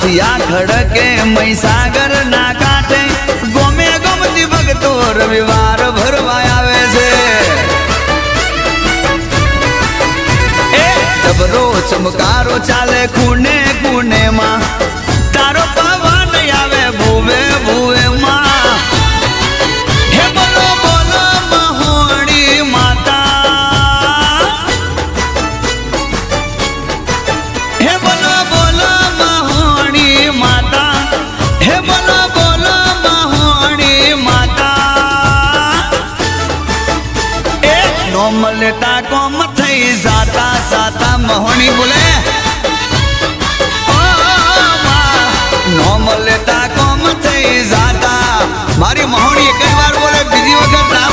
સિયા ખડકે મહીસાગર ના કાંઠે ગોમે ગમતી ભક્તો રવિવાર ભરવા આવે છે એ જબરો ચમકારો ચાલે ખૂને ખૂને માં તારો પવન આવે ભૂવે ભૂવે માં હે બોલો બોલો મહોણી માતા હે બોલો બોલો મહોણી માતા હે બોલો બોલો મહોણી માતા એ નોમ લેતા કોમ થઈ જાતા સાતા મહોણી બોલે નોમ લેતા કોમ થઈ જાતા મારી મહોણી એક વાર બોલે બીજી વખત ના